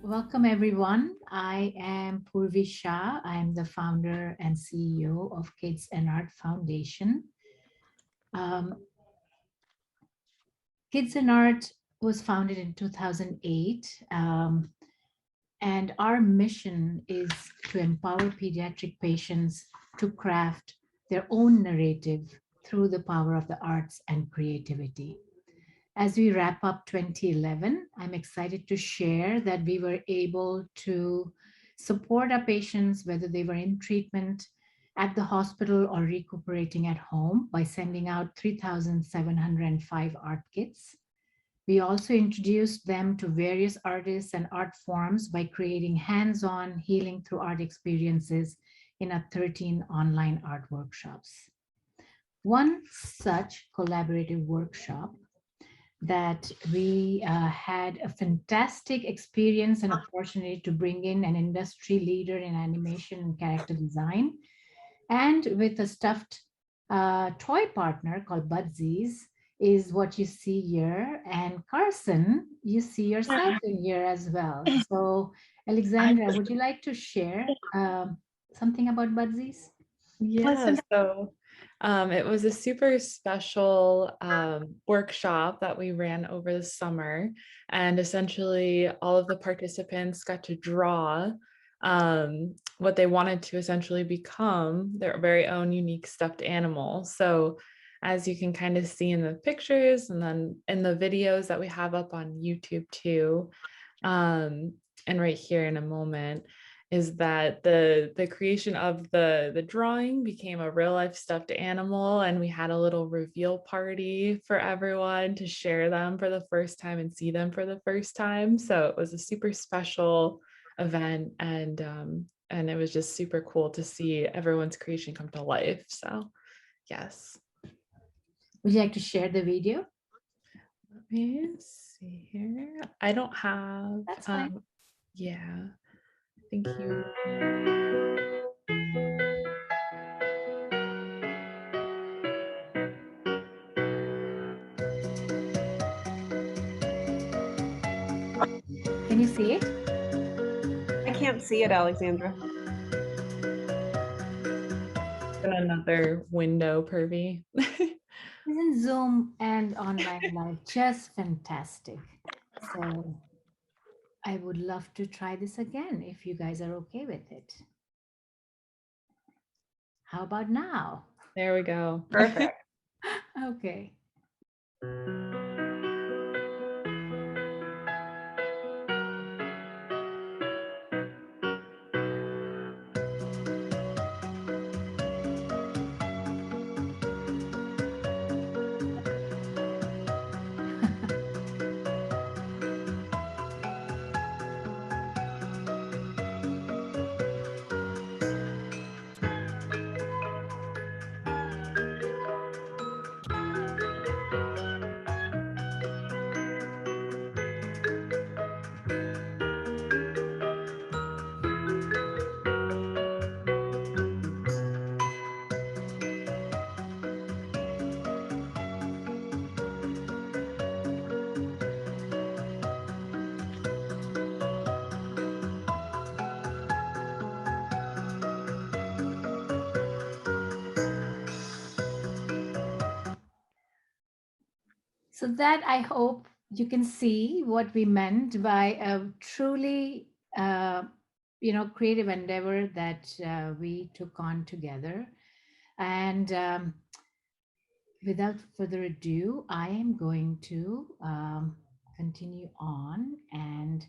Welcome, everyone. I am Purvi Shah. I am the founder and CEO of Kids&Art Foundation. Um, Kids&Art was founded in 2008, and our mission is to empower pediatric patients to craft their own narrative through the power of the arts and creativity. As we wrap up 2011, I'm excited to share that we were able to support our patients, whether they were in treatment at the hospital or recuperating at home, by sending out 3,705 art kits. We also introduced them to various artists and art forms by creating hands-on healing through art experiences in our 13 online art workshops. One such collaborative workshop that we had a fantastic experience and opportunity to bring in an industry leader in animation and character design, and with a stuffed toy partner called Budsies, is what you see here. And Carson, you see yourself in here as well. So Alexandra, would you like to share something about Budsies? Yeah, so it was a super special workshop that we ran over the summer, and essentially all of the participants got to draw what they wanted to essentially become their very own unique stuffed animal. So as you can kind of see in the pictures and then in the videos that we have up on YouTube too, and right here in a moment, is that the creation of the drawing became a real life stuffed animal, and we had a little reveal party for everyone to share them for the first time and see them for the first time. So it was a super special event, and it was just super cool to see everyone's creation come to life. So yes. Would you like to share the video? Let me see here. I don't have. That's fine. Yeah. Thank you. Can you see it? I can't see it, Alexandra. Another window, Purvi. Isn't Zoom and online live just fantastic? So I would love to try this again if you guys are okay with it. How about now? There we go. Perfect. Okay. So that I hope you can see what we meant by a truly, creative endeavor that we took on together. And without further ado, I am going to continue on. And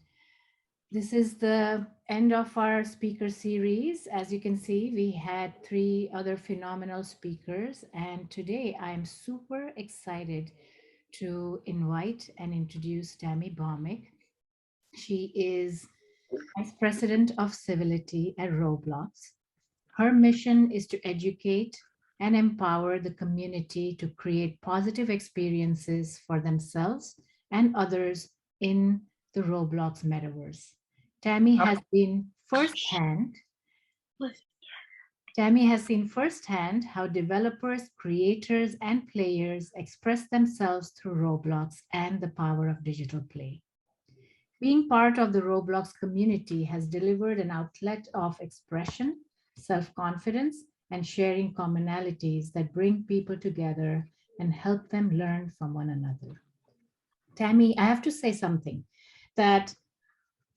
this is the end of our speaker series. As you can see, we had 3 other phenomenal speakers. And today I'm super excited to invite and introduce Tami Bhaumik. She is Vice President of Civility at Roblox. Her mission is to educate and empower the community to create positive experiences for themselves and others in the Roblox metaverse. Tami has been firsthand Tami has seen firsthand how developers, creators, and players express themselves through Roblox and the power of digital play. Being part of the Roblox community has delivered an outlet of expression, self-confidence, and sharing commonalities that bring people together and help them learn from one another. Tammy, I have to say something that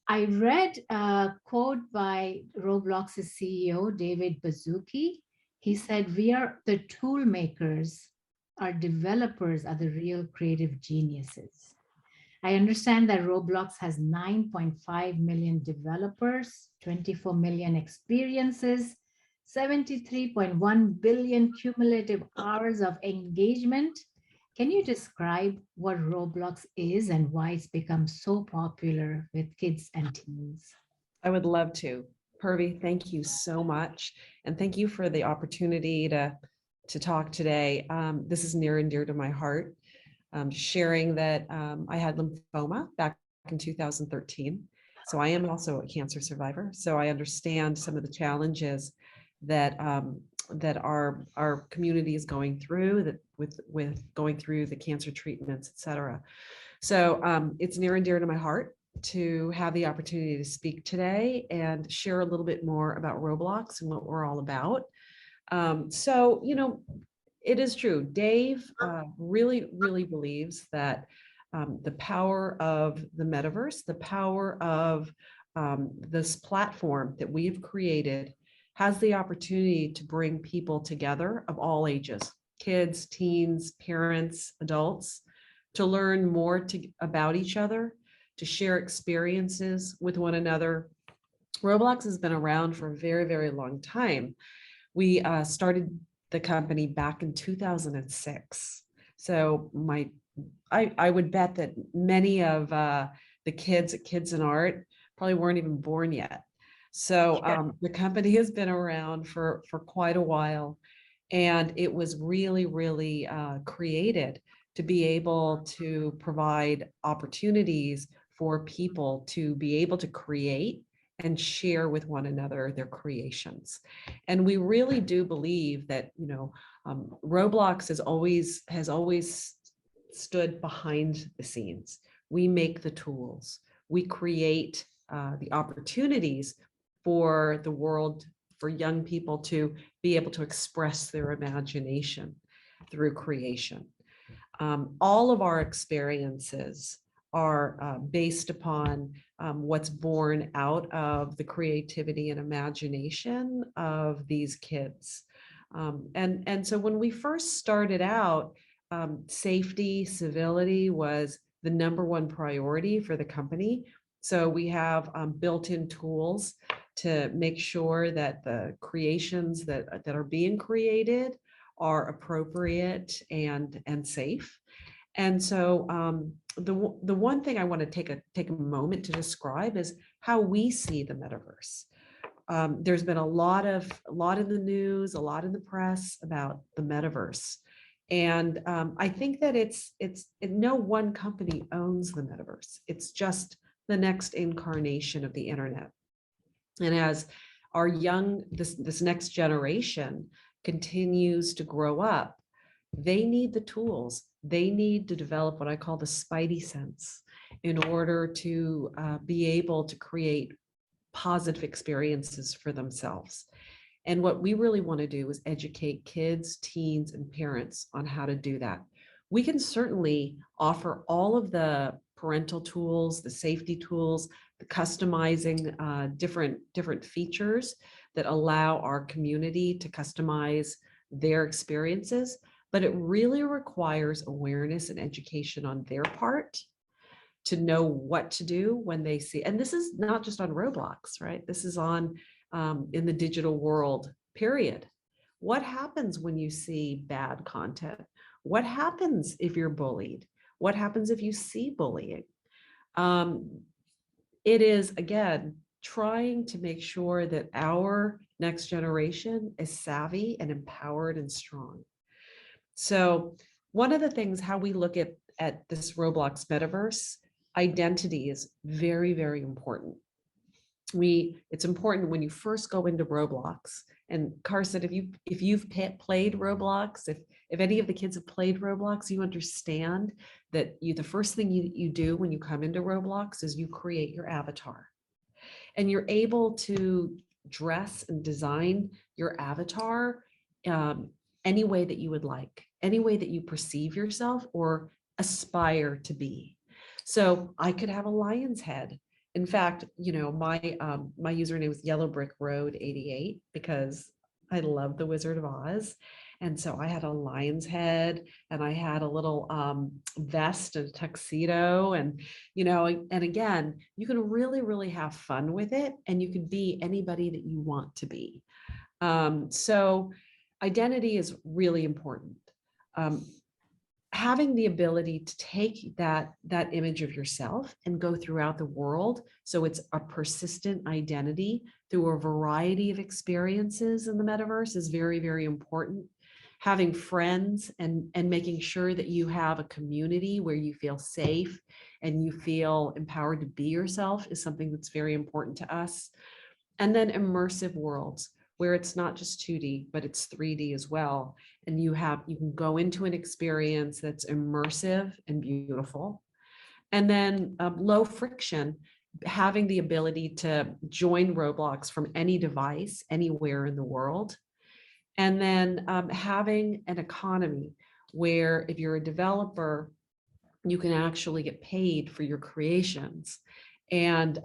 I read a quote by Roblox's CEO, David Baszucki. He said, "We are the tool makers, our developers are the real creative geniuses." I understand that Roblox has 9.5 million developers, 24 million experiences, 73.1 billion cumulative hours of engagement. Can you describe what Roblox is and why it's become so popular with kids and teens? I would love to. Purvi, thank you so much. And thank you for the opportunity to talk today. This is near and dear to my heart. Sharing that I had lymphoma back in 2013. So I am also a cancer survivor. So I understand some of the challenges that that our community is going through, that with going through the cancer treatments, et cetera. So it's near and dear to my heart to have the opportunity to speak today and share a little bit more about Roblox and what we're all about. So, you know, it is true. Dave really, really believes that the power of the metaverse, the power of this platform that we've created has the opportunity to bring people together of all ages, kids, teens, parents, adults, to learn more about each other, to share experiences with one another. Roblox has been around for a very, very long time. We started the company back in 2006. So I would bet that many of the kids at Kids&Art probably weren't even born yet. So the company has been around for quite a while, and it was really, really created to be able to provide opportunities for people to be able to create and share with one another their creations. And we really do believe that, you know, Roblox has always stood behind the scenes. We make the tools, we create the opportunities for the world, for young people to be able to express their imagination through creation. All of our experiences are based upon what's born out of the creativity and imagination of these kids. And so when we first started out, safety, civility was the #1 priority for the company. So we have built-in tools to make sure that the creations that are being created are appropriate and safe. And so the one thing I want to take a moment to describe is how we see the metaverse. There's been a lot in the news, a lot in the press about the metaverse. And I think that it's no one company owns the metaverse. It's just the next incarnation of the internet. And as our this next generation continues to grow up, they need the tools. They need to develop what I call the spidey sense in order to be able to create positive experiences for themselves. And what we really want to do is educate kids, teens, and parents on how to do that. We can certainly offer all of the parental tools, the safety tools, the customizing different features that allow our community to customize their experiences. But it really requires awareness and education on their part to know what to do when they see. And this is not just on Roblox, right? This is on in the digital world, period. What happens when you see bad content? What happens if you're bullied? What happens if you see bullying? It is, again, trying to make sure that our next generation is savvy and empowered and strong. So one of the things, how we look at this Roblox metaverse, identity is very, very important. It's important when you first go into Roblox. And Carson, if you've played Roblox, If any of the kids have played Roblox, you understand that the first thing you do when you come into Roblox is you create your avatar. And you're able to dress and design your avatar any way that you would like, any way that you perceive yourself or aspire to be. So I could have a lion's head. In fact, my username was Yellow Brick Road 88 because I love the Wizard of Oz. And so I had a lion's head and I had a little vest and tuxedo and again, you can really, really have fun with it and you can be anybody that you want to be. So identity is really important. Having the ability to take that image of yourself and go throughout the world. So it's a persistent identity through a variety of experiences in the metaverse is very, very important. Having friends and making sure that you have a community where you feel safe and you feel empowered to be yourself is something that's very important to us. And then immersive worlds where it's not just 2D, but it's 3D as well. And you can go into an experience that's immersive and beautiful. And then low friction, having the ability to join Roblox from any device, anywhere in the world. And then having an economy where if you're a developer, you can actually get paid for your creations and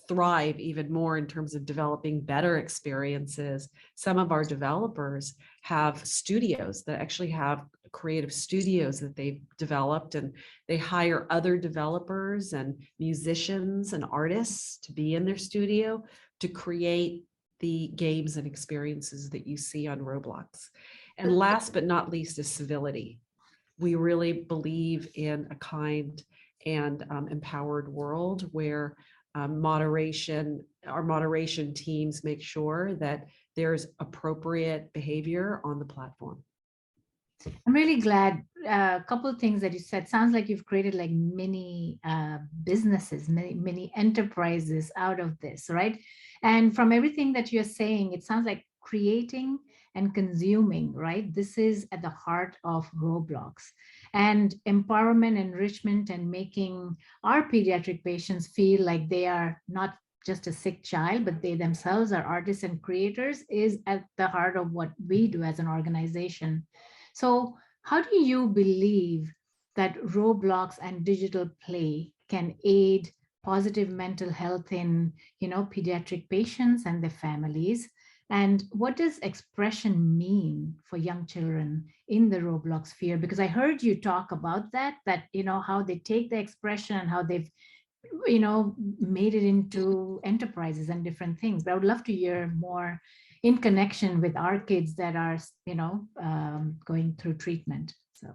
thrive even more in terms of developing better experiences. Some of our developers have studios that actually have creative studios that they've developed, and they hire other developers and musicians and artists to be in their studio to create the games and experiences that you see on Roblox. And last but not least is civility. We really believe in a kind and empowered world where our moderation teams make sure that there's appropriate behavior on the platform. I'm really glad. A couple of things that you said. Sounds like you've created like mini businesses, many enterprises out of this, right? And from everything that you're saying, it sounds like creating and consuming, right? This is at the heart of Roblox. And empowerment, enrichment, and making our pediatric patients feel like they are not just a sick child, but they themselves are artists and creators is at the heart of what we do as an organization. So how do you believe that Roblox and digital play can aid positive mental health in, pediatric patients and their families? And what does expression mean for young children in the Roblox sphere? Because I heard you talk about that, how they take the expression and how they've, made it into enterprises and different things. But I would love to hear more in connection with our kids that are, going through treatment. So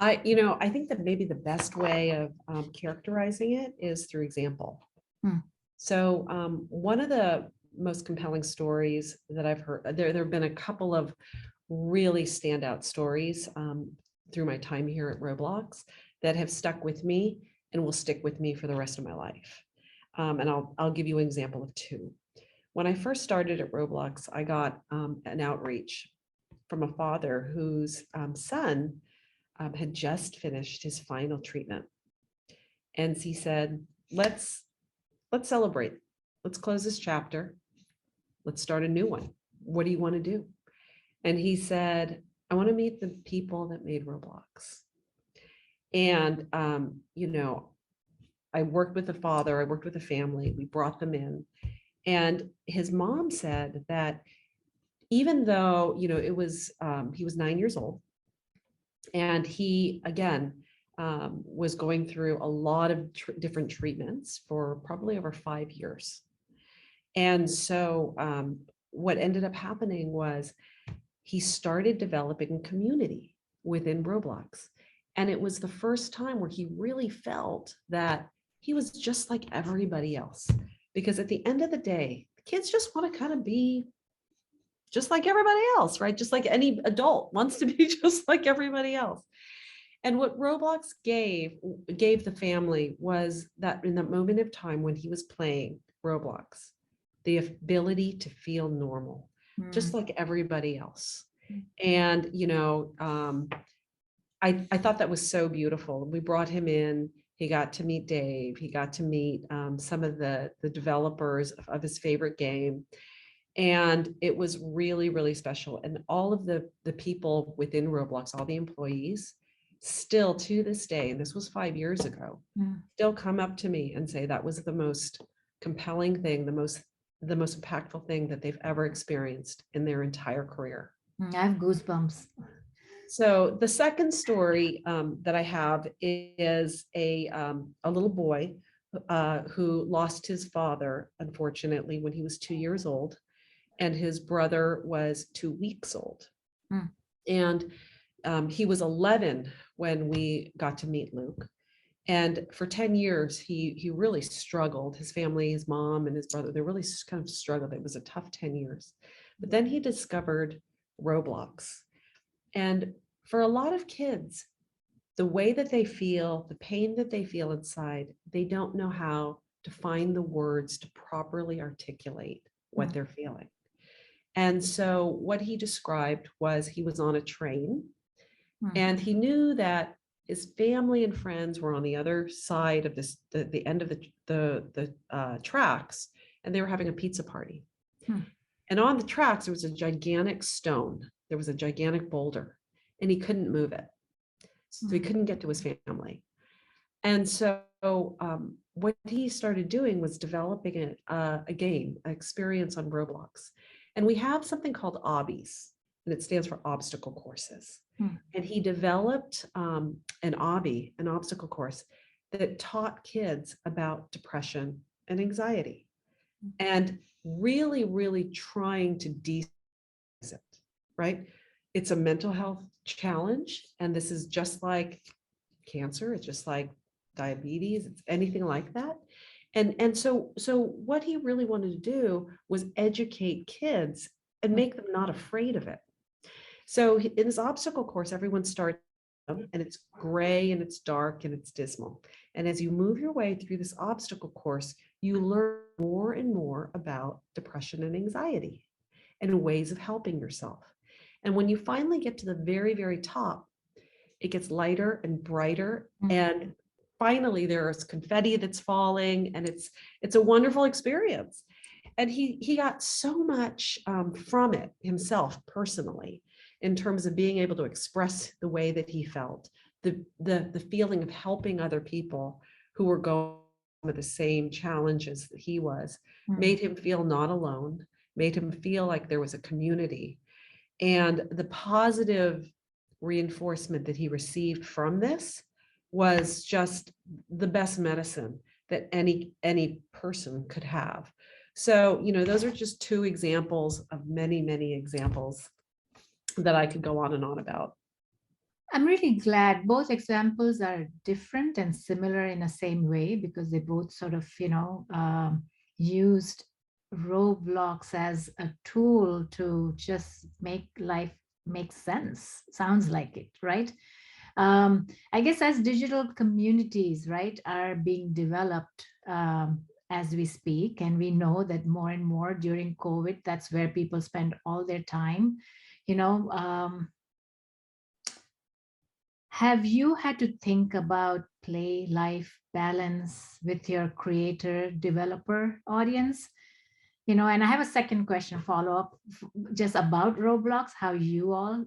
I think that maybe the best way of characterizing it is through example. So one of the most compelling stories that I've heard, there have been a couple of really standout stories through my time here at Roblox that have stuck with me and will stick with me for the rest of my life. And I'll give you an example of two. When I first started at Roblox, I got an outreach from a father whose son had just finished his final treatment. And he said, let's celebrate. Let's close this chapter. Let's start a new one. What do you want to do? And he said, I want to meet the people that made Roblox. And, I worked with the father, I worked with the family, we brought them in. And his mom said that even though, it was, he was 9 years old, and he, again, was going through a lot of different treatments for probably over 5 years. And so what ended up happening was he started developing a community within Roblox. And it was the first time where he really felt that he was just like everybody else. Because at the end of the day, kids just want to kind of be just like everybody else, right? Just like any adult wants to be just like everybody else. And what Roblox gave the family was that in that moment of time when he was playing Roblox, the ability to feel normal, just like everybody else. And, I thought that was so beautiful. We brought him in. He got to meet Dave. He got to meet some of the developers of his favorite game. And it was really, really special. And all of the people within Roblox, all the employees, still to this day, and this was 5 years ago, still come up to me and say that was the most compelling thing, the most impactful thing that they've ever experienced in their entire career. I have goosebumps. So the second story that I have is a little boy who lost his father, unfortunately, when he was 2 years old, and his brother was 2 weeks old. And he was 11 when we got to meet Luke. And for 10 years, he really struggled. His family, his mom and his brother, they really kind of struggled. It was a tough 10 years. But then he discovered Roblox. And for a lot of kids, the way that they feel, the pain that they feel inside, they don't know how to find the words to properly articulate what they're feeling. And so what he described was he was on a train and he knew that his family and friends were on the other side of this, the end of the tracks, and they were having a pizza party. And on the tracks, there was a gigantic stone. There was a gigantic boulder, and he couldn't move it. So he couldn't get to his family. And so what he started doing was developing a game, an experience on Roblox. And we have something called OBBIes, and it stands for obstacle courses. And he developed an OBBIE, an obstacle course, that taught kids about depression and anxiety, and really, really trying to de-it, right? It's a mental health challenge, and this is just like cancer. It's just like diabetes. It's anything like that. And so what he really wanted to do was educate kids and make them not afraid of it. So in this obstacle course, everyone starts and it's gray and it's dark and it's dismal. And as you move your way through this obstacle course, you learn more and more about depression and anxiety and ways of helping yourself. And when you finally get to the very, very top, it gets lighter and brighter. And finally there is confetti that's falling, and it's a wonderful experience. And he got so much from it himself personally, in terms of being able to express the way that he felt, the feeling of helping other people who were going with the same challenges that he was, made him feel not alone, made him feel like there was a community. And the positive reinforcement that he received from this was just the best medicine that any person could have. So, those are just two examples of many, many examples that I could go on and on about. I'm really glad both examples are different and similar in the same way, because they both sort of, used Roblox as a tool to just make life make sense. Sounds like it, right? I guess as digital communities, right, are being developed as we speak, and we know that more and more during COVID, that's where people spend all their time, have you had to think about play-life balance with your creator developer audience? And I have a second question follow-up just about Roblox, how you all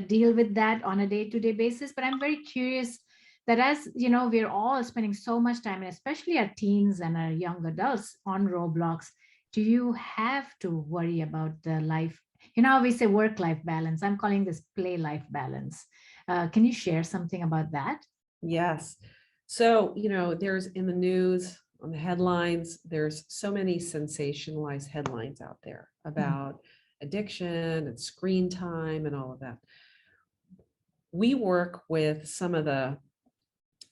deal with that on a day-to-day basis. But I'm very curious that as, we're all spending so much time, and especially our teens and our young adults on Roblox, do you have to worry about the life? We say work-life balance. I'm calling this play-life balance. Can you share something about that? Yes. So, there's in the news, on the headlines, there's so many sensationalized headlines out there about addiction and screen time and all of that. We work with some of the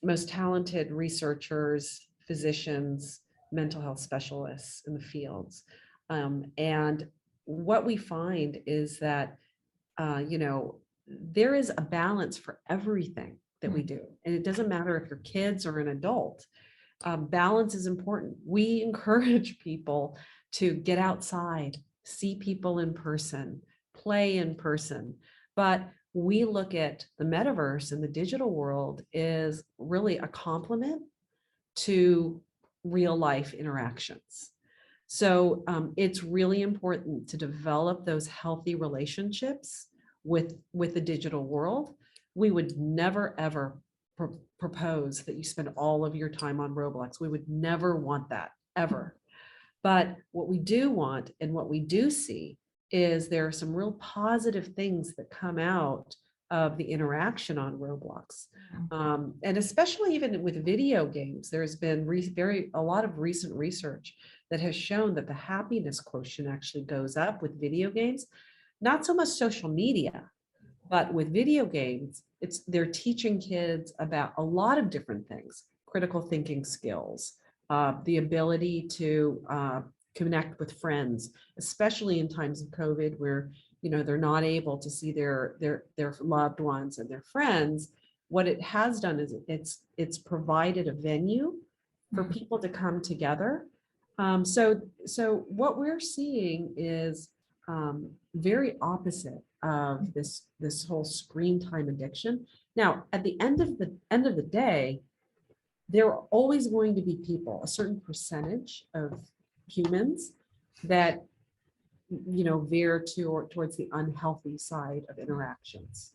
most talented researchers, physicians, mental health specialists in the fields. And what we find is that, there is a balance for everything that we do. And it doesn't matter if you're kids or an adult. Balance is important. We encourage people to get outside, see people in person, play in person. But we look at the metaverse and the digital world is really a complement to real life interactions. So it's really important to develop those healthy relationships with the digital world. We would never ever propose that you spend all of your time on Roblox. We would never want that ever. But what we do want and what we do see is there are some real positive things that come out of the interaction on Roblox. And especially even with video games, there's been a lot of recent research that has shown that the happiness quotient actually goes up with video games, not so much social media, but with video games, they're teaching kids about a lot of different things, critical thinking skills, the ability to connect with friends, especially in times of COVID where they're not able to see their loved ones and their friends. What it has done is it's provided a venue for people to come together. So what we're seeing is very opposite of this whole screen time addiction. Now, at the end of the day, there are always going to be people, a certain percentage of humans that veer towards the unhealthy side of interactions.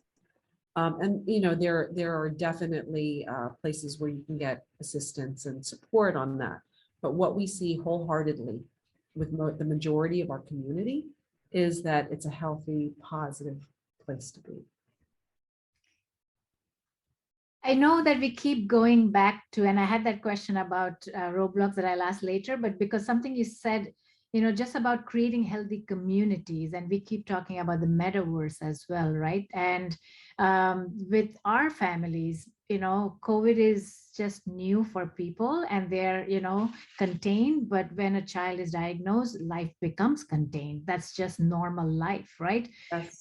And there are definitely places where you can get assistance and support on that. But what we see wholeheartedly with the majority of our community is that it's a healthy, positive place to be. I know that we keep going back to, and I had that question about Roblox that I'll ask later, but because something you said, just about creating healthy communities, and we keep talking about the metaverse as well, right? And with our families, COVID is just new for people and they're, contained. But when a child is diagnosed, life becomes contained. That's just normal life, right? Yes.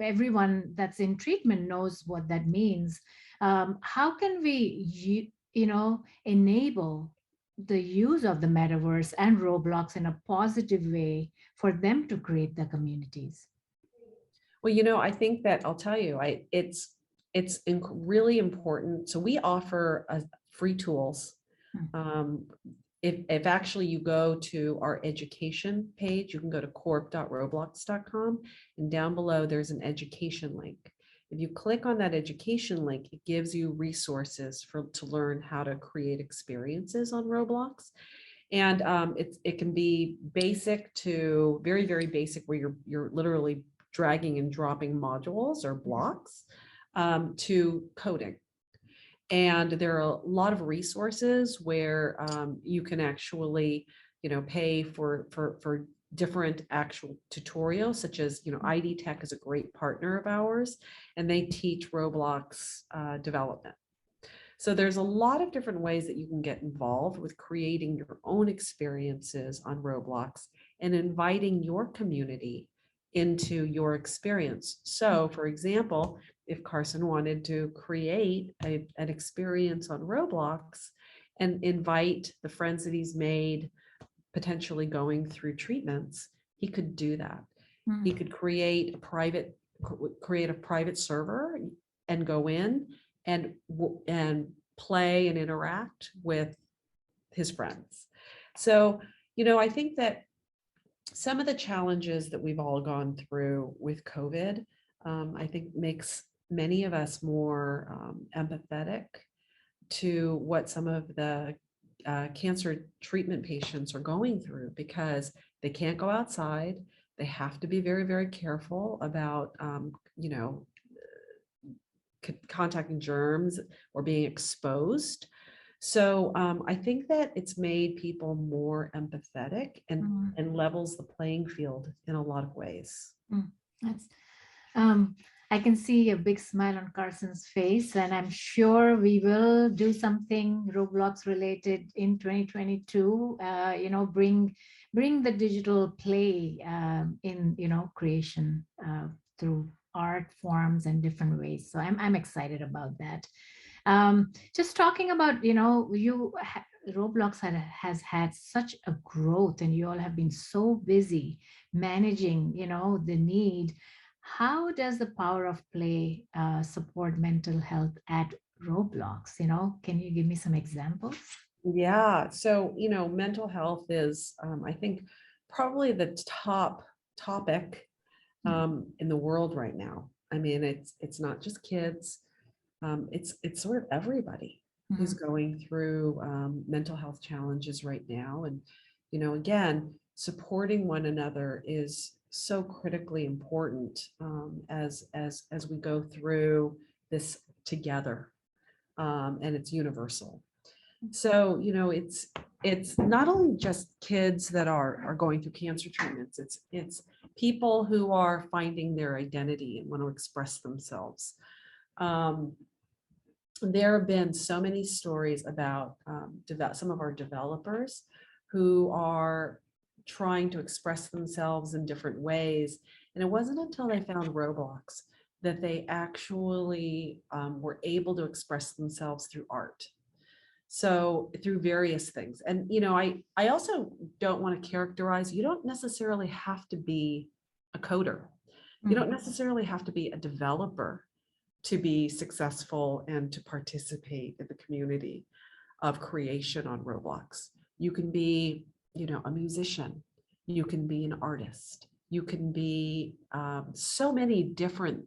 Everyone that's in treatment knows what that means. How can we, enable the use of the metaverse and Roblox in a positive way for them to create the communities? Well, I think that I'll tell you, it's really important. So we offer free tools. If actually you go to our education page, you can go to corp.roblox.com, and down below there's an education link. If you click on that education link, it gives you resources to learn how to create experiences on Roblox. And it can be basic to very, very basic, where you're literally dragging and dropping modules or blocks, to coding. And there are a lot of resources where you can actually, pay for different actual tutorials, such as, ID Tech is a great partner of ours, and they teach Roblox development. So there's a lot of different ways that you can get involved with creating your own experiences on Roblox and inviting your community into your experience. So, for example, if Carson wanted to create an experience on Roblox and invite the friends that he's made, potentially going through treatments, he could do that. He could create a private server and go in and play and interact with his friends. So, I think that some of the challenges that we've all gone through with COVID, I think makes many of us more empathetic to what some of the cancer treatment patients are going through, because they can't go outside. They have to be very, very careful about, contacting germs or being exposed. So I think that it's made people more empathetic and levels the playing field in a lot of ways. That's, I can see a big smile on Carson's face, and I'm sure we will do something Roblox related in 2022. Bring the digital play in creation through art forms and different ways. So I'm excited about that. Just talking about, Roblox has had such a growth, and you all have been so busy managing, the need. How does the power of play support mental health at Roblox? Can you give me some examples? Yeah. So, mental health is, I think, probably the top topic in the world right now. I mean, it's not just kids. It's sort of everybody who's Mhm. going through mental health challenges right now. And, again, supporting one another is so critically important as we go through this together. And it's universal. So, it's not only just kids that are going through cancer treatments, it's people who are finding their identity and want to express themselves. Um, there have been so many stories about some of our developers who are trying to express themselves in different ways. And it wasn't until they found Roblox that they actually were able to express themselves through art. So through various things. And, I also don't want to characterize, you don't necessarily have to be a coder. You don't necessarily have to be a developer to be successful and to participate in the community of creation on Roblox. You can be, a musician. You can be an artist. You can be so many different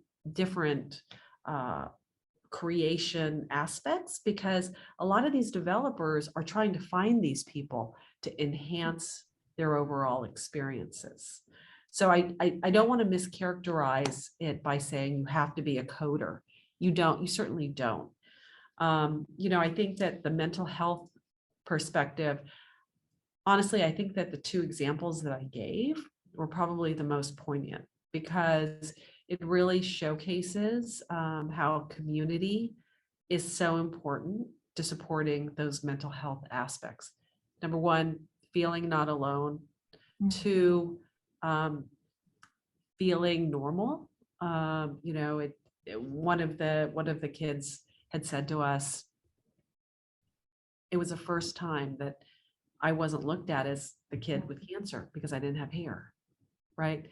uh, creation aspects, because a lot of these developers are trying to find these people to enhance their overall experiences. So I don't want to mischaracterize it by saying you have to be a coder. You certainly don't. I think that the mental health perspective, honestly, I think that the two examples that I gave were probably the most poignant, because it really showcases how community is so important to supporting those mental health aspects. Number one, feeling not alone. Two, um, feeling normal. One of the kids had said to us, it was the first time that I wasn't looked at as the kid with cancer because I didn't have hair, right?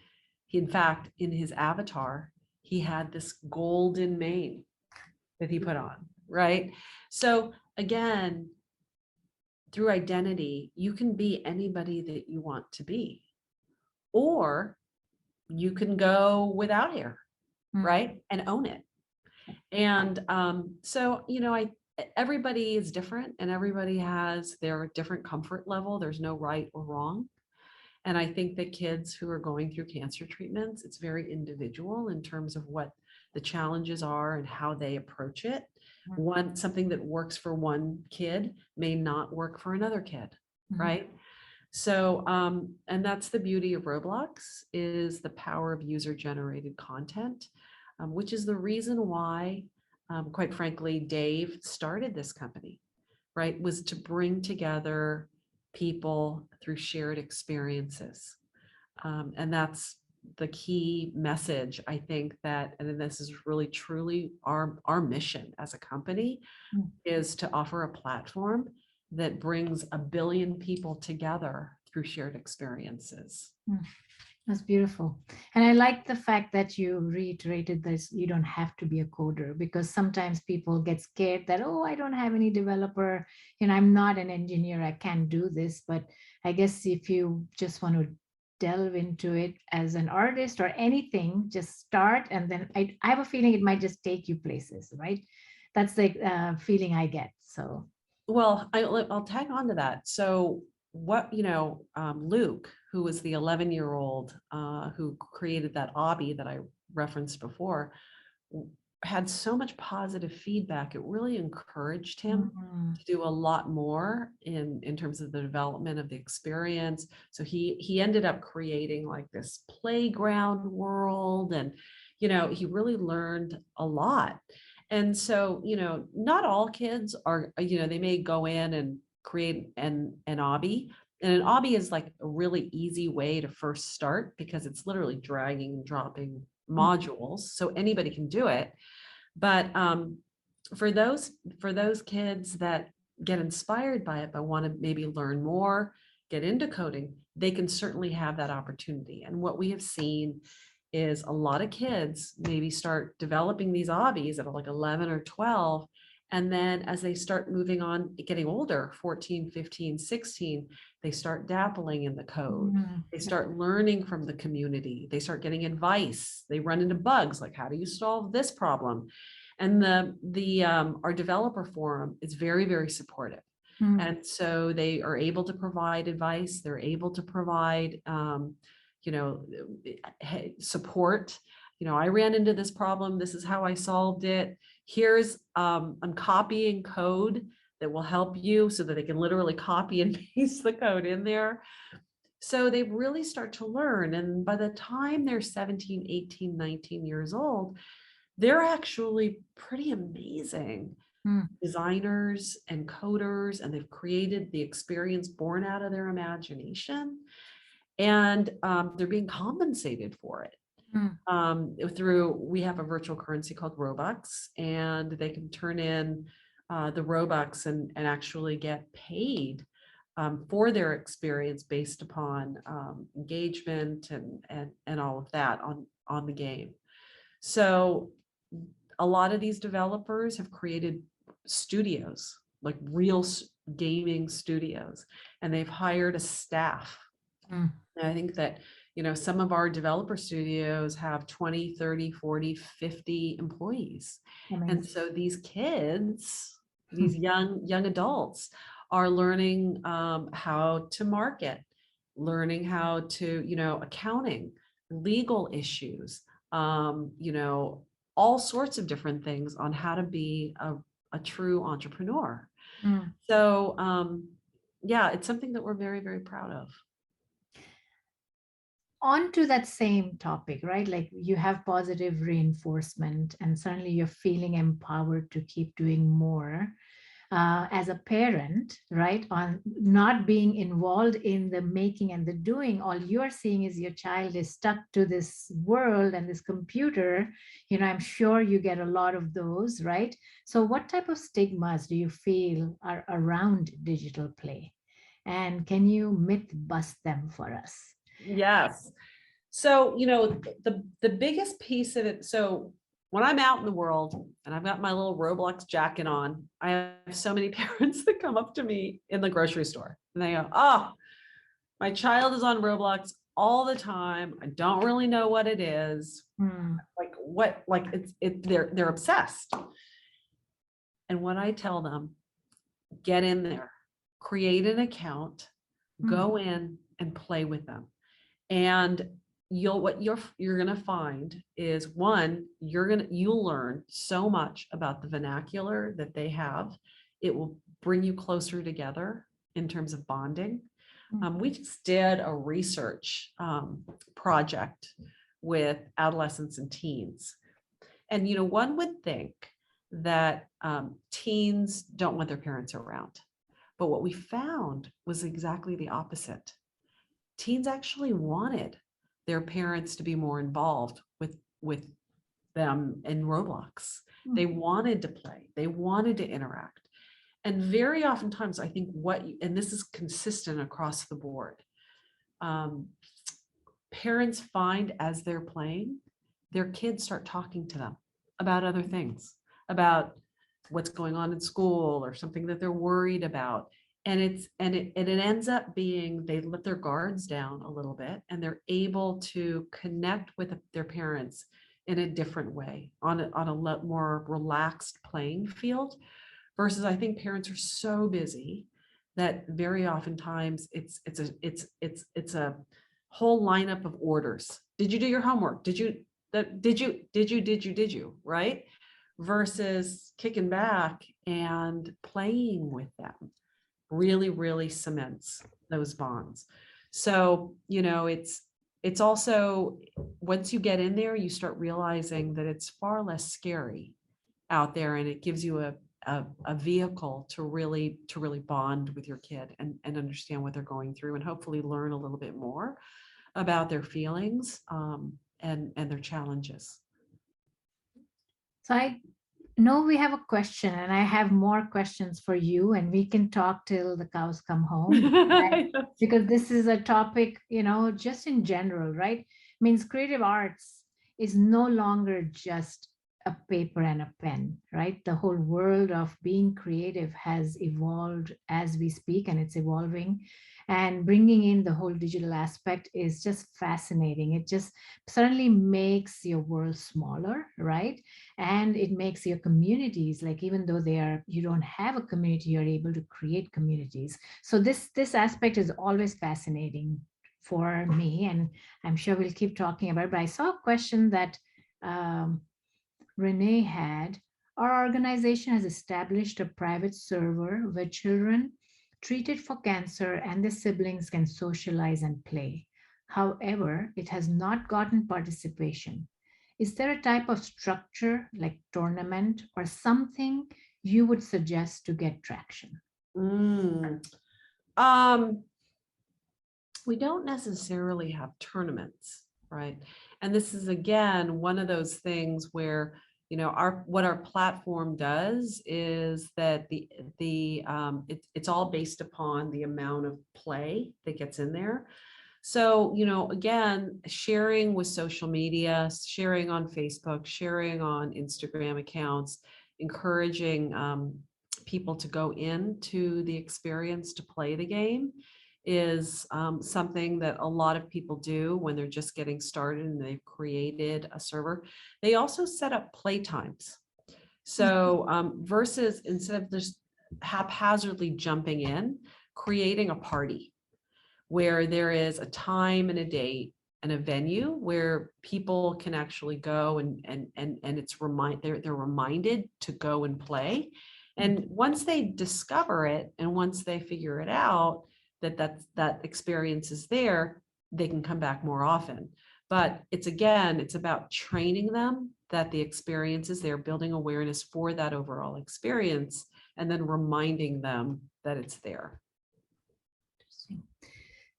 In fact, in his avatar, he had this golden mane that he put on, right? So again, through identity, you can be anybody that you want to be, or you can go without hair, right? And own it. And so, everybody is different and everybody has their different comfort level. There's no right or wrong. And I think that kids who are going through cancer treatments, it's very individual in terms of what the challenges are and how they approach it. Something that works for one kid may not work for another kid, right? So, and that's the beauty of Roblox, is the power of user-generated content, which is the reason why, quite frankly, Dave started this company, right? Was to bring together people through shared experiences. And that's the key message, I think, that, and then this is really truly our mission as a company, is to offer a platform that brings 1 billion people together through shared experiences. That's beautiful. And I like the fact that you reiterated this, you don't have to be a coder, because sometimes people get scared that, oh, I don't have any developer, I'm not an engineer, I can't do this. But I guess if you just want to delve into it as an artist or anything, just start. And then I have a feeling it might just take you places, right? That's the feeling I get. So, Well, I'll tag on to that. So Luke, who was the 11-year-old who created that obby that I referenced before, had so much positive feedback. It really encouraged him to do a lot more in terms of the development of the experience. So he ended up creating like this playground world, and he really learned a lot. And so, not all kids are, they may go in and create an obby. And an obby is like a really easy way to first start, because it's literally dragging and dropping modules. So anybody can do it. But for those kids that get inspired by it, but want to maybe learn more, get into coding, they can certainly have that opportunity. And what we have seen is a lot of kids maybe start developing these hobbies at like 11 or 12. And then as they start moving on, getting older, 14, 15, 16, they start dabbling in the code. They start learning from the community. They start getting advice. They run into bugs like, how do you solve this problem? And our developer forum is very, very supportive. And so they are able to provide advice. They're able to provide, support. I ran into this problem. This is how I solved it. Here's, I'm copying code that will help you, so that they can literally copy and paste the code in there. So they really start to learn. And by the time they're 17, 18, 19 years old, they're actually pretty amazing designers and coders, and they've created the experience born out of their imagination, and they're being compensated for it. We have a virtual currency called Robux, and they can turn in the Robux and actually get paid for their experience based upon engagement and all of that on the game. So a lot of these developers have created studios, like real gaming studios, and they've hired a staff. And I think that, some of our developer studios have 20, 30, 40, 50 employees. Amazing. And so these kids, these young adults are learning how to market, learning how to, accounting, legal issues, all sorts of different things on how to be a true entrepreneur. So yeah, it's something that we're very, very proud of. On to that same topic, right? Like, you have positive reinforcement, and certainly you're feeling empowered to keep doing more. As a parent, right, on not being involved in the making and the doing, all you're seeing is your child is stuck to this world and this computer. I'm sure you get a lot of those, right? So what type of stigmas do you feel are around digital play? And can you myth bust them for us? Yes. So, the biggest piece of it, so when I'm out in the world and I've got my little Roblox jacket on, I have so many parents that come up to me in the grocery store and they go, oh, my child is on Roblox all the time. I don't really know what it is. Like what, like they're obsessed. And when I tell them, get in there, create an account, go in and play with them. And what you're going to find is, one, you'll learn so much about the vernacular that they have. It will bring you closer together in terms of bonding. We just did a research project with adolescents and teens. And, one would think that teens don't want their parents around. But what we found was exactly the opposite. Teens actually wanted their parents to be more involved with them in Roblox. They wanted to play. They wanted to interact. And very oftentimes, I think and this is consistent across the board, parents find as they're playing, their kids start talking to them about other things, about what's going on in school or something that they're worried about. And it ends up being, they let their guards down a little bit and they're able to connect with their parents in a different way, on a lot more relaxed playing field. Versus, I think parents are so busy that very oftentimes it's a whole lineup of orders. Did you do your homework? Did you, right? Versus kicking back and playing with them really, really cements those bonds. So, it's also, once you get in there, you start realizing that it's far less scary out there, and it gives you a vehicle to really bond with your kid and understand what they're going through, and hopefully learn a little bit more about their feelings and their challenges. So I No, we have a question, and I have more questions for you, and we can talk till the cows come home. Because this is a topic, just in general, right? Means creative arts is no longer just a paper and a pen, right? The whole world of being creative has evolved as we speak, and it's evolving. And bringing in the whole digital aspect is just fascinating. It just suddenly makes your world smaller, right? And it makes your communities, like, even though you don't have a community, you're able to create communities. So this aspect is always fascinating for me, and I'm sure we'll keep talking about it. But I saw a question that um, Renee had. Our organization has established a private server where children treated for cancer and their siblings can socialize and play. However, it has not gotten participation. Is there a type of structure like tournament or something you would suggest to get traction? Mm. We don't necessarily have tournaments, right? And this is again one of those things where what our platform does is that it's all based upon the amount of play that gets in there. So, again, sharing with social media, sharing on Facebook, sharing on Instagram accounts, encouraging people to go into the experience to play the game is something that a lot of people do when they're just getting started and they've created a server. They also set up play times. So versus instead of just haphazardly jumping in, creating a party where there is a time and a date and a venue where people can actually go and they're reminded to go and play. And once they discover it and once they figure it out, that experience is there, they can come back more often. But it's about training them that the experience is there, building awareness for that overall experience, and then reminding them that it's there.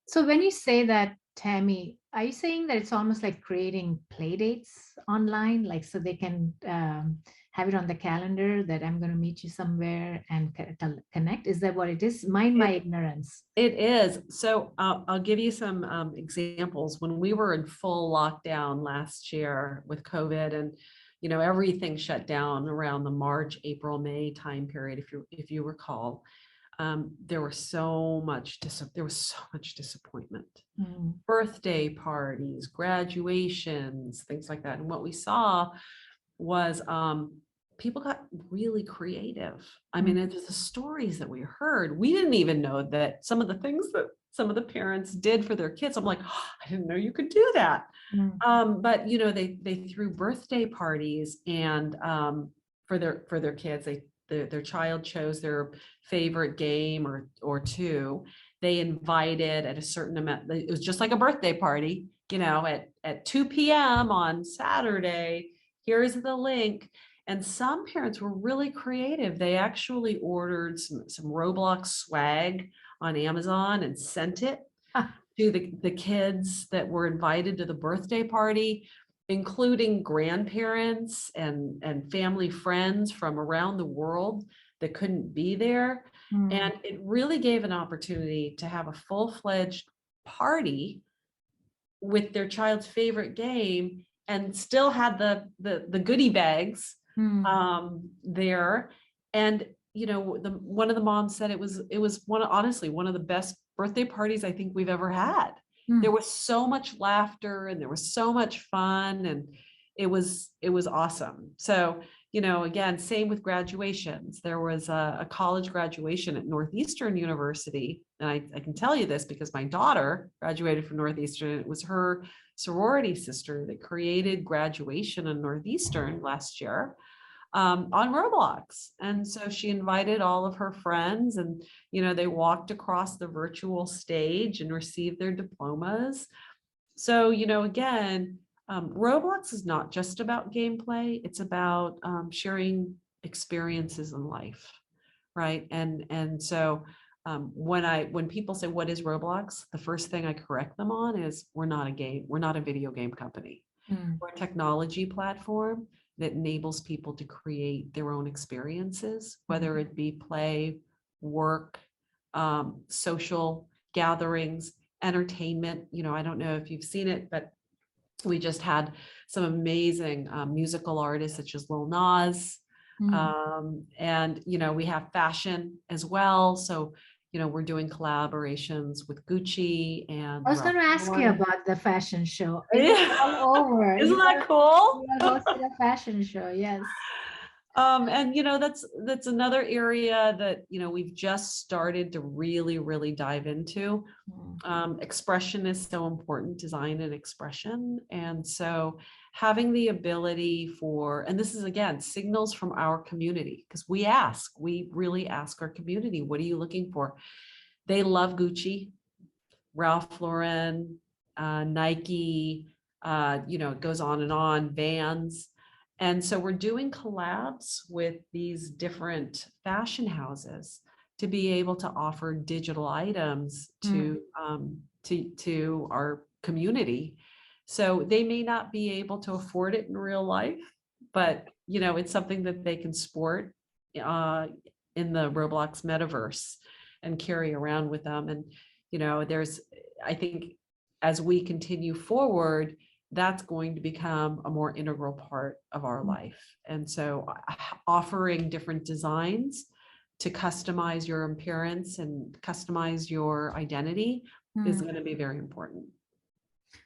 So when you say that, Tami, are you saying that it's almost like creating play dates online, like so they can have it on the calendar that I'm going to meet you somewhere and connect? Is that what it is? Mind my ignorance. It is. So I'll give you some examples. When we were in full lockdown last year with COVID, and everything shut down around the March, April, May time period, if you recall. There was so much disappointment. Birthday parties, graduations, things like that. And what we saw was people got really creative. I mean, it's the stories that we heard. We didn't even know that some of the things that some of the parents did for their kids. I'm like, oh, I didn't know you could do that. But they threw birthday parties and for their kids. Their child chose their favorite game or two. They invited at a certain amount. It was just like a birthday party, at 2 p.m. on Saturday. Here's the link. And some parents were really creative. They actually ordered some Roblox swag on Amazon and sent it to the kids that were invited to the birthday party, including grandparents and family friends from around the world that couldn't be there. And it really gave an opportunity to have a full-fledged party with their child's favorite game and still had the goodie bags there. And one of the moms said it was honestly one of the best birthday parties I think we've ever had. There was so much laughter and there was so much fun, and it was awesome. So, again, same with graduations. There was a college graduation at Northeastern University. And I can tell you this because my daughter graduated from Northeastern. It was her sorority sister that created graduation in Northeastern last year. On Roblox. And so she invited all of her friends and, they walked across the virtual stage and received their diplomas. So, again, Roblox is not just about gameplay. It's about sharing experiences in life, right? And so when people say, what is Roblox? The first thing I correct them on is we're not a video game company. We're a technology platform that enables people to create their own experiences, whether it be play, work, social gatherings, entertainment. I don't know if you've seen it, but we just had some amazing musical artists such as Lil Nas. And, we have fashion as well. So, we're doing collaborations with Gucci and I was going to Ralph ask you Lauren. about the fashion show. It was Yeah. all over. Isn't that You cool? hosted a fashion show, yes. And that's another area that we've just started to really dive into. Expression is so important, design and expression. And so having the ability for, and this is again, signals from our community, because we really ask our community, what are you looking for? They love Gucci, Ralph Lauren, Nike, it goes on and on, Vans. And so we're doing collabs with these different fashion houses to be able to offer digital items to our community. So they may not be able to afford it in real life, but it's something that they can sport in the Roblox metaverse and carry around with them. And I think as we continue forward, that's going to become a more integral part of our life. And so offering different designs to customize your appearance and customize your identity is going to be very important.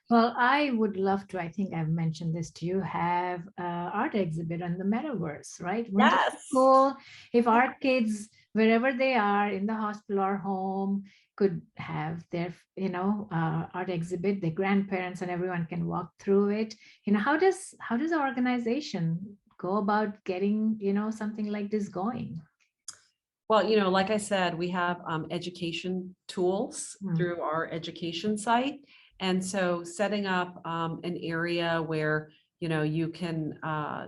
Well, I would love to, I think I've mentioned this to you, have art exhibit on the metaverse, right? Wouldn't it be cool if our kids, wherever they are, in the hospital or home, could have their, art exhibit, their grandparents and everyone can walk through it. How does the organization go about getting, something like this going? Well, like I said, we have education tools through our education site. And so setting up an area where, you can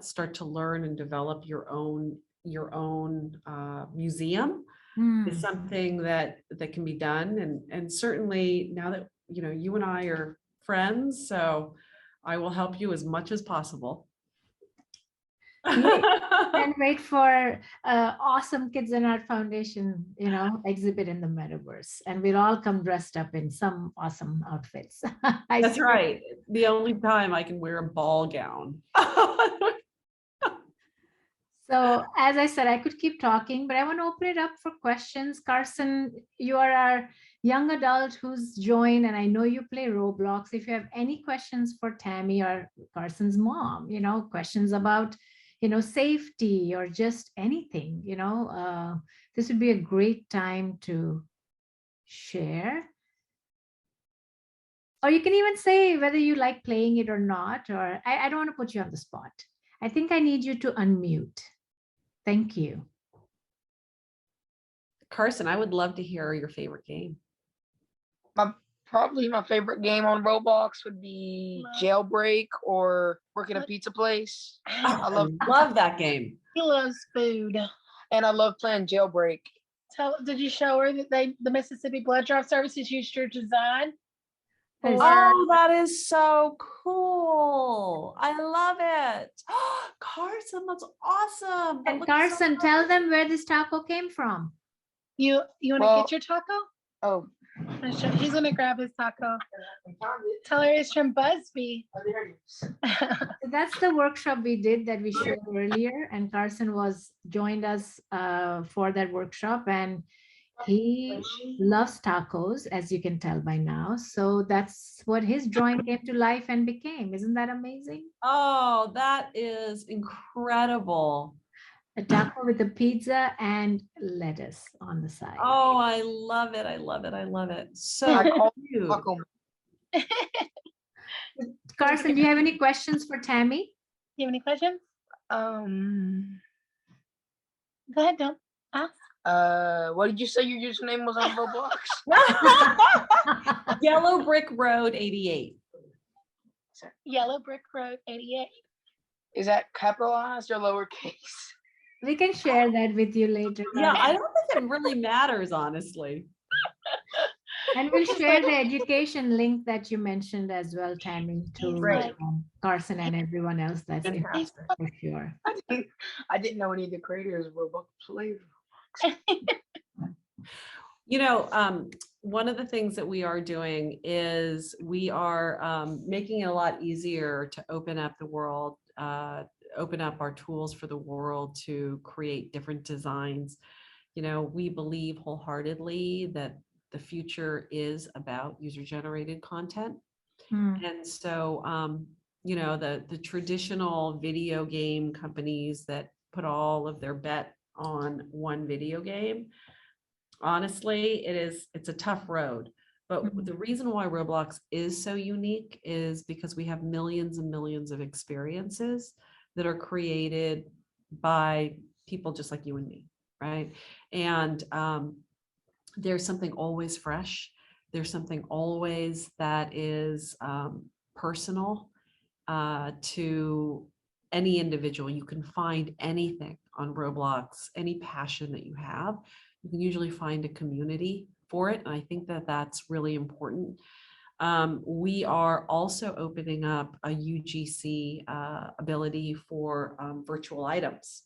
start to learn and develop your own museum is something that can be done. And certainly now that, you and I are friends, so I will help you as much as possible. And wait for awesome Kids&Art Foundation, exhibit in the metaverse, and we'll all come dressed up in some awesome outfits. That's right. The only time I can wear a ball gown. So as I said, I could keep talking, but I want to open it up for questions. Carson, you are our young adult who's joined, and I know you play Roblox. If you have any questions for Tami or Carson's mom, questions about safety or just anything, this would be a great time to share. Or you can even say whether you like playing it or not, or I don't want to put you on the spot. I think I need you to unmute. Thank you. Carson, I would love to hear your favorite game. Probably my favorite game on Roblox would be Jailbreak or work at a pizza place. I love that game. He loves food. And I love playing Jailbreak. Did you show her that the Mississippi Blood Drive Services used your design? Oh, that is so cool. I love it. Carson, that's awesome. And Carson, tell them where this taco came from. You want to get your taco? Oh, he's going to grab his taco. Tell her it's from Busby. That's the workshop we did that we showed earlier, and Carson joined us for that workshop, and he loves tacos, as you can tell by now. So that's what his drawing came to life and became. Isn't that amazing? Oh, that is incredible. A taco with a pizza and lettuce on the side. Oh, I love it. I love it. I love it. So cute. Carson, do you have any questions for Tami? You have any questions? Go ahead, don't ask. What did you say your username was on Roblox? Yellow Brick Road 88. Yellow Brick Road 88. Is that capitalized or lowercase? We can share that with you later. Yeah, I don't think it really matters, honestly. And we'll share the education link that you mentioned as well, Tammy, to Right. Carson and everyone else that's Fantastic. interested for sure. I didn't know any of the creators were Roblox players. You know, one of the things that we are doing is we are making it a lot easier to open up the world, open up our tools for the world to create different designs. You know, we believe wholeheartedly that the future is about user-generated content. Mm. And so, you know, the traditional video game companies that put all of their bet on one video game, honestly, it's a tough road. But Mhm. the reason why Roblox is so unique is because we have millions and millions of experiences that are created by people just like you and me, right? And there's something always fresh. There's something always that is personal to any individual. You can find anything on Roblox, any passion that you have. You can usually find a community for it. And I think that that's really important. We are also opening up a UGC ability for virtual items.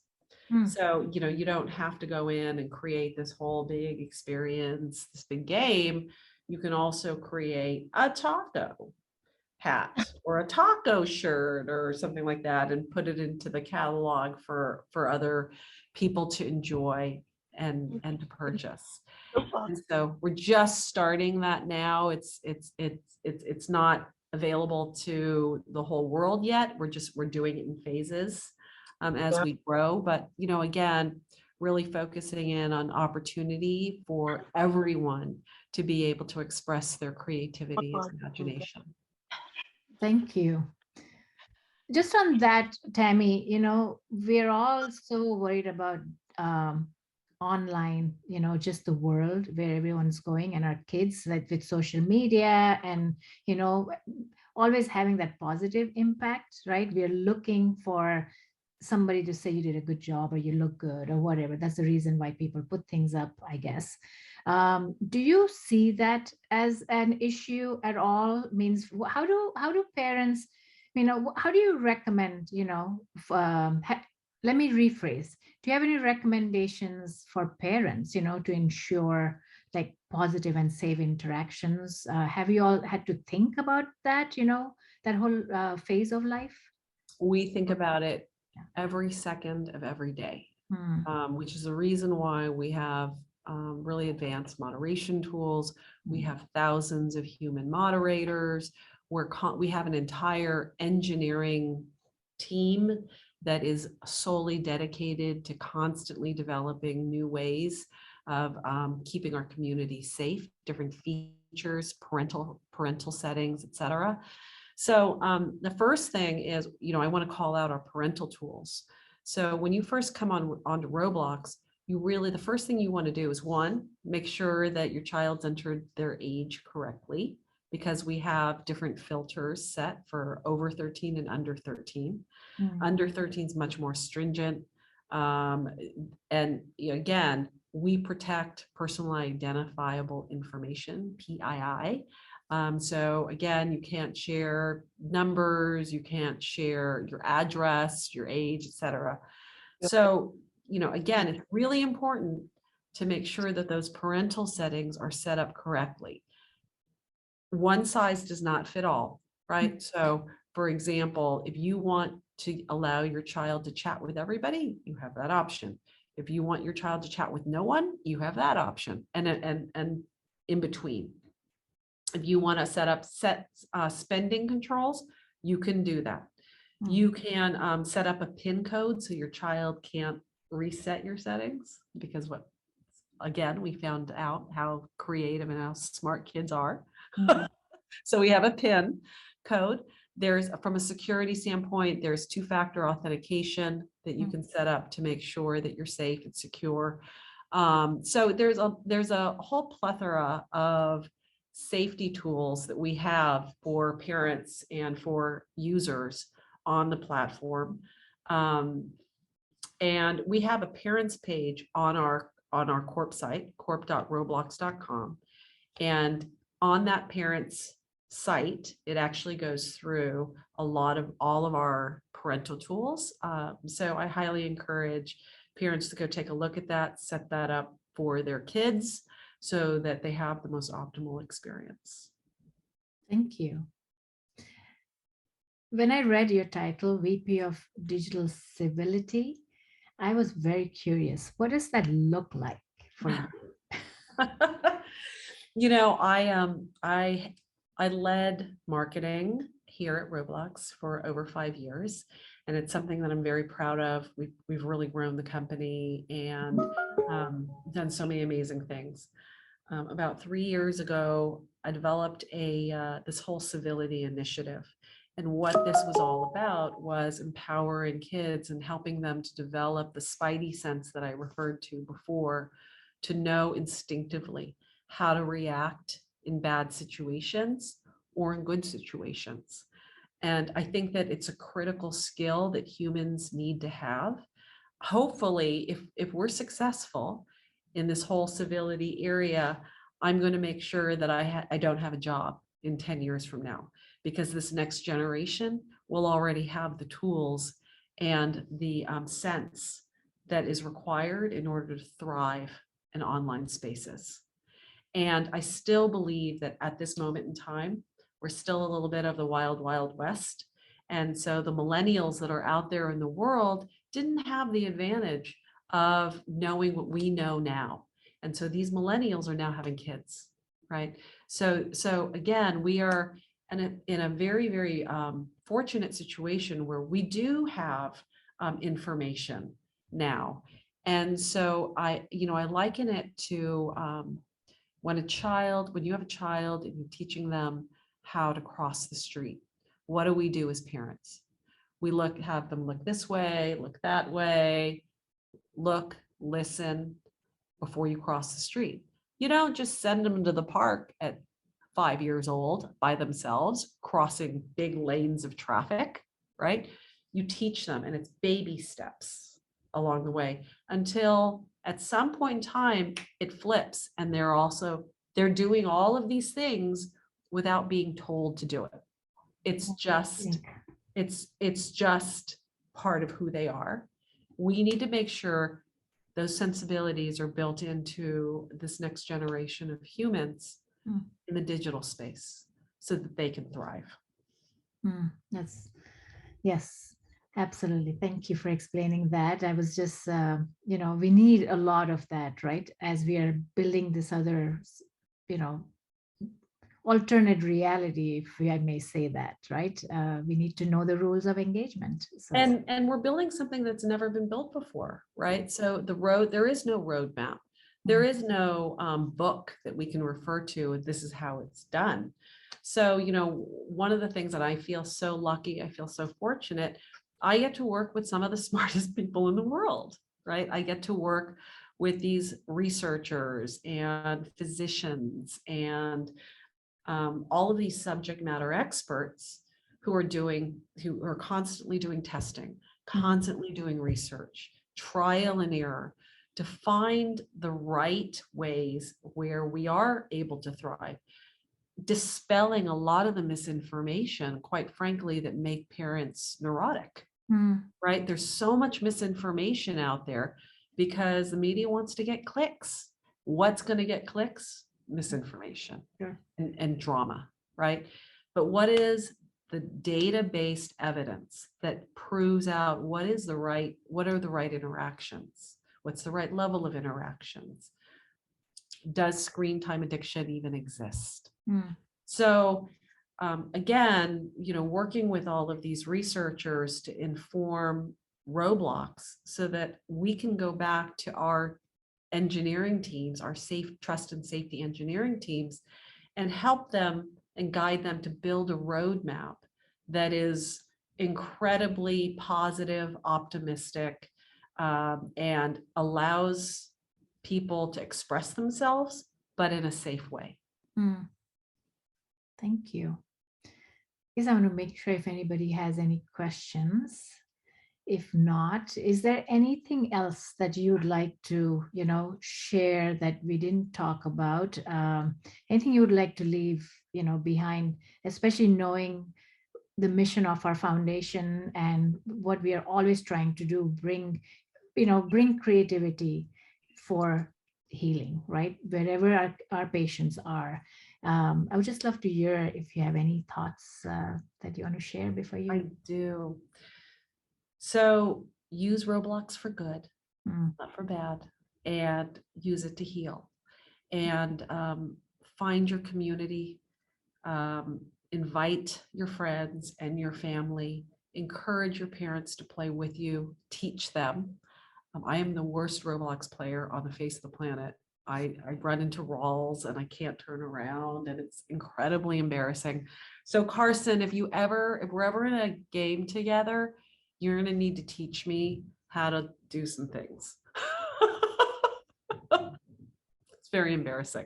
Mm. So, you know, you don't have to go in and create this whole big experience, this big game. You can also create a taco hat or a taco shirt or something like that and put it into the catalog for other people to enjoy and to purchase. And so we're just starting that now. It's not available to the whole world yet. We're doing it in phases as we grow. But you know, again, really focusing in on opportunity for everyone to be able to express their creativity and imagination. Thank you. Just on that, Tammy, you know, we're all so worried about online, you know, just the world where everyone's going and our kids, like with social media and, you know, always having that positive impact, right? We're looking for somebody to say you did a good job or you look good or whatever. That's the reason why people put things up, I guess. Do you see that as an issue at all? Means how do parents, you know, how do you recommend, you know, let me rephrase. Do you have any recommendations for parents, you know, to ensure like positive and safe interactions? Have you all had to think about that, you know, that whole phase of life? We think about it every second of every day, which is the reason why we have really advanced moderation tools. We have thousands of human moderators. We have an entire engineering team that is solely dedicated to constantly developing new ways of keeping our community safe, different features, parental settings, et cetera. So the first thing is, you know, I want to call out our parental tools. So when you first come onto Roblox, the first thing you want to do is one, make sure that your child's entered their age correctly, because we have different filters set for over 13 and under 13. Under 13 is much more stringent. And again, we protect personally identifiable information, PII. So again, you can't share numbers, you can't share your address, your age, etc. So, you know, again, it's really important to make sure that those parental settings are set up correctly. One size does not fit all, right? So, for example, if you want to allow your child to chat with everybody, you have that option. If you want your child to chat with no one, you have that option, and in between. If you want to set spending controls, you can do that. You can set up a PIN code so your child can't reset your settings, because again, we found out how creative and how smart kids are. So we have a PIN code. From a security standpoint, there's two-factor authentication that you can set up to make sure that you're safe and secure. So there's a whole plethora of safety tools that we have for parents and for users on the platform. And we have a parents page on our corp site, corp.roblox.com. And on that parent's site, it actually goes through all of our parental tools. So I highly encourage parents to go take a look at that, set that up for their kids so that they have the most optimal experience. Thank you. When I read your title, VP of Digital Civility, I was very curious. What does that look like for you? You know, I led marketing here at Roblox for over 5 years, and it's something that I'm very proud of. We've really grown the company and done so many amazing things. About 3 years ago, I developed this whole civility initiative. And what this was all about was empowering kids and helping them to develop the spidey sense that I referred to before, to know instinctively how to react in bad situations or in good situations. And I think that it's a critical skill that humans need to have. Hopefully, if we're successful in this whole civility area, I'm going to make sure that I don't have a job in 10 years from now, because this next generation will already have the tools and the sense that is required in order to thrive in online spaces. And I still believe that at this moment in time, we're still a little bit of the wild, wild west. And so the millennials that are out there in the world didn't have the advantage of knowing what we know now. And so these millennials are now having kids, right? So again, we are in a very, very fortunate situation where we do have information now. And so I liken it to when you have a child and you're teaching them how to cross the street, what do we do as parents? We have them look this way, look that way, look, listen before you cross the street. You don't just send them to the park at 5 years old by themselves, crossing big lanes of traffic, right? You teach them, and it's baby steps along the way until at some point in time it flips, and they're doing all of these things without being told to do it. It's just part of who they are. We need to make sure those sensibilities are built into this next generation of humans in the digital space so that they can thrive. Yes, absolutely. Thank you for explaining that. I was just, we need a lot of that, right? As we are building this other, alternate reality, if I may say that, right? We need to know the rules of engagement. So. And we're building something that's never been built before, right? So there is no roadmap. There is no book that we can refer to, and this is how it's done. So, one of the things that I feel so lucky, I feel so fortunate, I get to work with some of the smartest people in the world, right? I get to work with these researchers and physicians and all of these subject matter experts who are constantly doing testing, constantly doing research, trial and error, to find the right ways where we are able to thrive, dispelling a lot of the misinformation, quite frankly, that make parents neurotic, right? There's so much misinformation out there because the media wants to get clicks. What's going to get clicks? Misinformation and drama, right? But what is the data-based evidence that proves out what are the right interactions? What's the right level of interactions? Does screen time addiction even exist? So again, working with all of these researchers to inform Roblox so that we can go back to our engineering teams, our trust and safety engineering teams, and help them and guide them to build a roadmap that is incredibly positive, optimistic, and allows people to express themselves, but in a safe way. Thank you. I guess I want to make sure if anybody has any questions. if not, is there anything else that you'd like to, share that we didn't talk about? Anything you would like to leave, behind, especially knowing the mission of our foundation and what we are always trying to do, bring creativity for healing, right? Wherever our patients are. I would just love to hear if you have any thoughts that you want to share before I you. do. So use Roblox for good, Mm, not for bad, and use it to heal. And find your community, invite your friends and your family, encourage your parents to play with you, teach them. I am the worst Roblox player on the face of the planet. I run into walls and I can't turn around and it's incredibly embarrassing. So Carson, if we're ever in a game together, you're gonna need to teach me how to do some things. It's very embarrassing.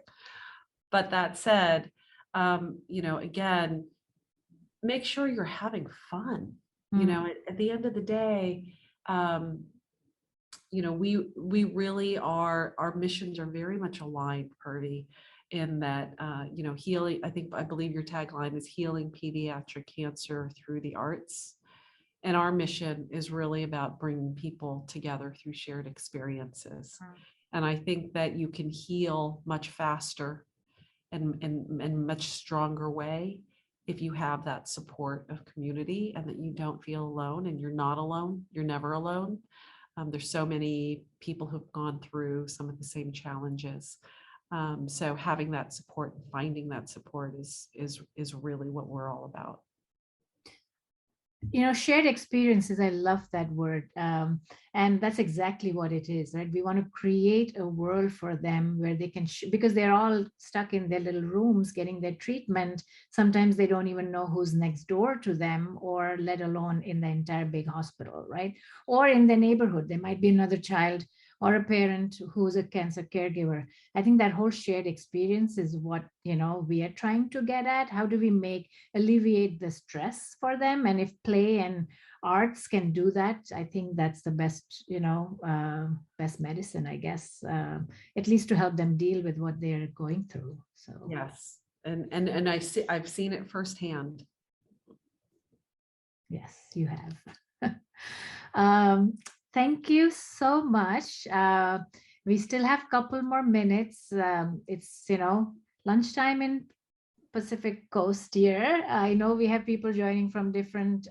But that said, again, make sure you're having fun. mm, At the end of the day, we really are, our missions are very much aligned, Purvi, in that, healing, I believe your tagline is healing pediatric cancer through the arts. And our mission is really about bringing people together through shared experiences. mm. And I think that you can heal much faster and much stronger way if you have that support of community and that you don't feel alone, and you're not alone. You're never alone. There's so many people who've gone through some of the same challenges. So having that support and finding that support is really what we're all about. Shared experiences, I love that word. And that's exactly what it is, right? We want to create a world for them where they can, because they're all stuck in their little rooms getting their treatment. Sometimes they don't even know who's next door to them, or let alone in the entire big hospital, right? Or in the neighborhood, there might be another child or a parent who's a cancer caregiver. I think that whole shared experience is what, we are trying to get at. How do we alleviate the stress for them? And if play and arts can do that, I think that's the best, best medicine, I guess, at least to help them deal with what they're going through. So Yes. And I've seen it firsthand. yes, you have. Thank you so much. We still have a couple more minutes. It's, lunchtime in Pacific Coast here. I know we have people joining from different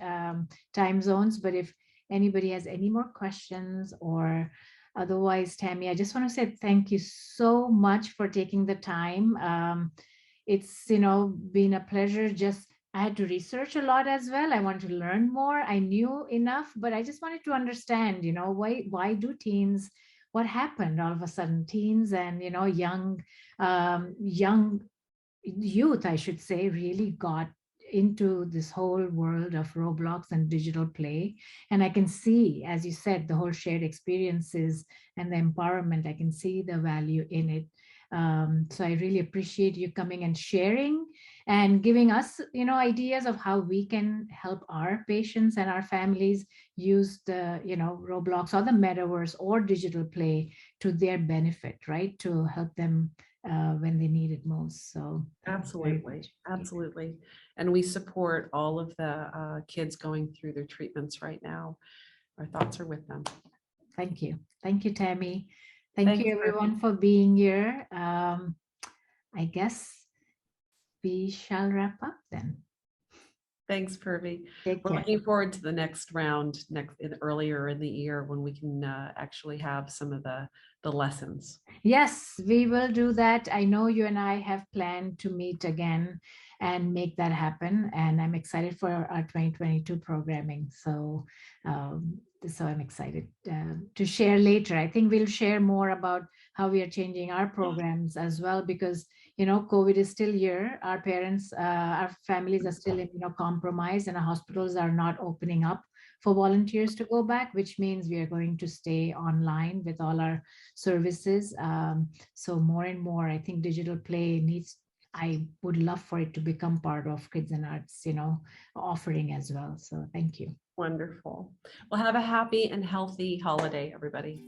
time zones, but if anybody has any more questions or otherwise, Tami, I just want to say thank you so much for taking the time. It's, been a pleasure. I had to research a lot as well. I wanted to learn more. I knew enough, but I just wanted to understand, why do teens, what happened all of a sudden, teens and, young youth, I should say, really got into this whole world of Roblox and digital play. And I can see, as you said, the whole shared experiences and the empowerment, I can see the value in it. So I really appreciate you coming and sharing and giving us, ideas of how we can help our patients and our families use the, Roblox or the metaverse or digital play to their benefit, right? To help them when they need it most. So thank you very Absolutely. much. Absolutely. And we support all of the kids going through their treatments right now. Our thoughts are with them. Thank you. Thank you, Tami. Thank Thanks, you, Purvi. everyone, for being here. I guess we shall wrap up then. Thanks, Purvi. Take We're care. looking forward to the next round earlier in the year when we can actually have some of the lessons. Yes, we will do that. I know you and I have planned to meet again and make that happen. And I'm excited for our 2022 programming. So I'm excited to share later. I think we'll share more about how we are changing our programs as well, because, COVID is still here. Our parents, our families are still immunocompromised, and our hospitals are not opening up for volunteers to go back, which means we are going to stay online with all our services. So more and more, I think digital play I would love for it to become part of Kids and Arts, offering as well. So thank you. Wonderful. Well, have a happy and healthy holiday, everybody.